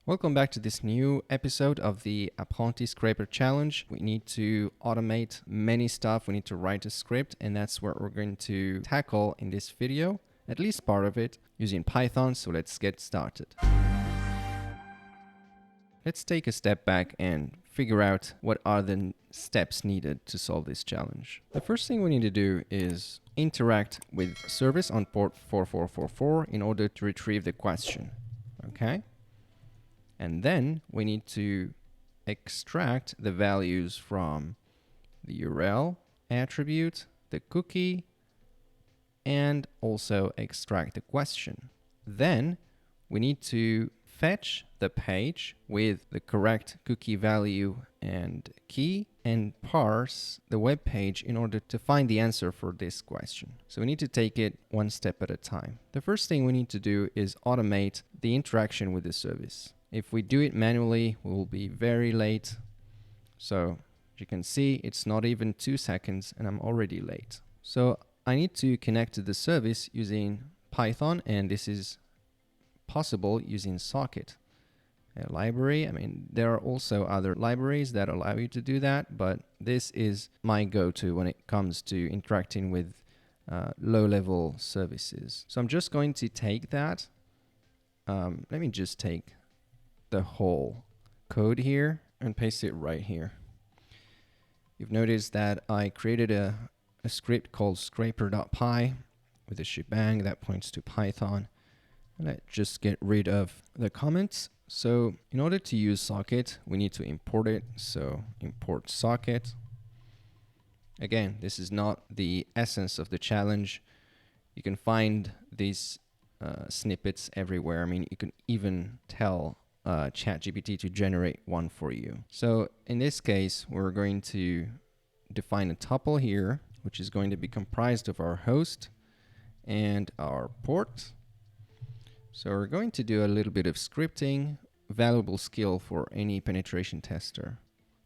Welcome back to this new episode of the Apprenti Scraper Challenge. We need to automate many stuff. We need to write a script, and that's what we're going to tackle in this video, at least part of it, using Python. So let's get started. Let's take a step back and figure out what are the steps needed to solve this challenge. The first thing we need to do is interact with service on port 4444 in order to retrieve the question. Okay? And then we need to extract the values from the URL attribute, the cookie, and also extract the question. Then we need to fetch the page with the correct cookie value and key and parse the web page in order to find the answer for this question. So we need to take it one step at a time. The first thing we need to do is automate the interaction with the service. If we do it manually, we will be very late. So as you can see, it's not even 2 seconds and I'm already late. So I need to connect to the service using Python, and this is possible using Socket, a library. I mean, there are also other libraries that allow you to do that, but this is my go-to when it comes to interacting with low-level services. So I'm just going to take that. Let me just take the whole code here and paste it right here. You've noticed that I created a script called scraper.py with a shebang that points to Python. Let's just get rid of the comments. So in order to use Socket, we need to import it. So import Socket. Again, this is not the essence of the challenge. You can find these snippets everywhere. I mean, you can even tell ChatGPT to generate one for you. So in this case, we're going to define a tuple here, which is going to be comprised of our host and our port. So we're going to do a little bit of scripting, valuable skill for any penetration tester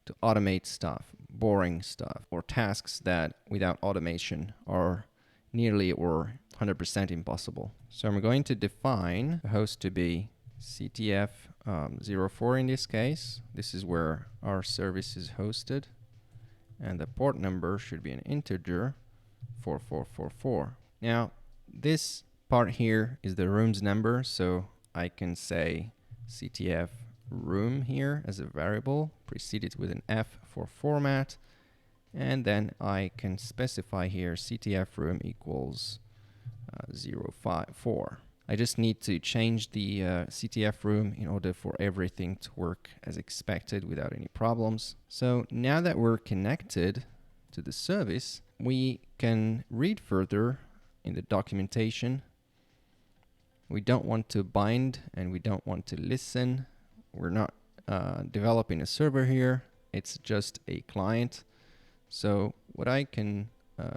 to automate stuff, boring stuff, or tasks that without automation are nearly or 100% impossible. So I'm going to define the host to be CTF 04 in this case. This is where our service is hosted. And the port number should be an integer 4444. Now, this part here is the room's number, so I can say CTF room here as a variable, preceded with an F for format, and then I can specify here CTF room equals 054. I just need to change the CTF room in order for everything to work as expected without any problems. So now that we're connected to the service, we can read further in the documentation. We don't want to bind and we don't want to listen. We're not developing a server here. It's just a client. So what I can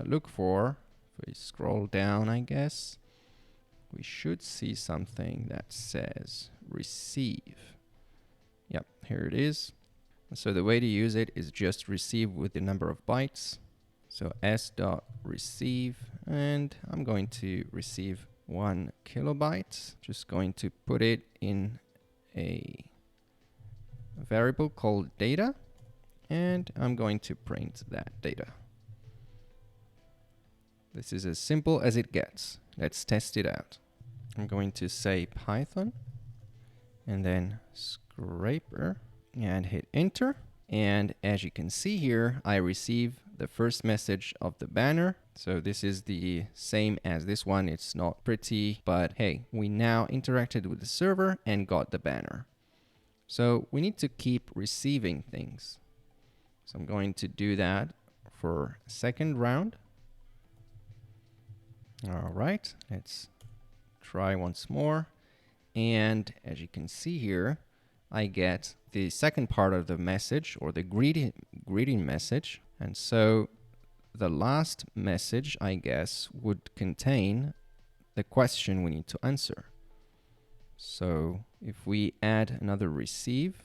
look for, if we scroll down, I guess, we should see something that says receive. Yep, here it is. So the way to use it is just receive with the number of bytes. So s.receive, and I'm going to receive 1 kilobyte. Just going to put it in a variable called data, and I'm going to print that data. This is as simple as it gets. Let's test it out. I'm going to say Python and then scraper and hit enter. And as you can see here, I receive the first message of the banner. So this is the same as this one. It's not pretty, but hey, we now interacted with the server and got the banner. So we need to keep receiving things. So I'm going to do that for a second round. All right, let's try once more. And as you can see here, I get the second part of the message, or the greeting message. And so the last message, I guess, would contain the question we need to answer. So if we add another receive,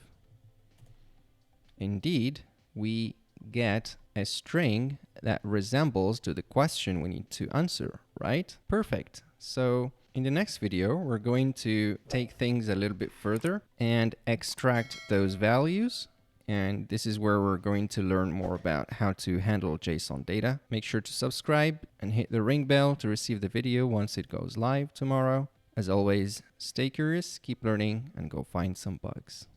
indeed, we get a string that resembles to the question we need to answer, right? Perfect. So In the next video, we're going to take things a little bit further and extract those values. And this is where we're going to learn more about how to handle JSON data. Make sure to subscribe and hit the ring bell to receive the video once it goes live tomorrow. As always, stay curious, keep learning, and go find some bugs.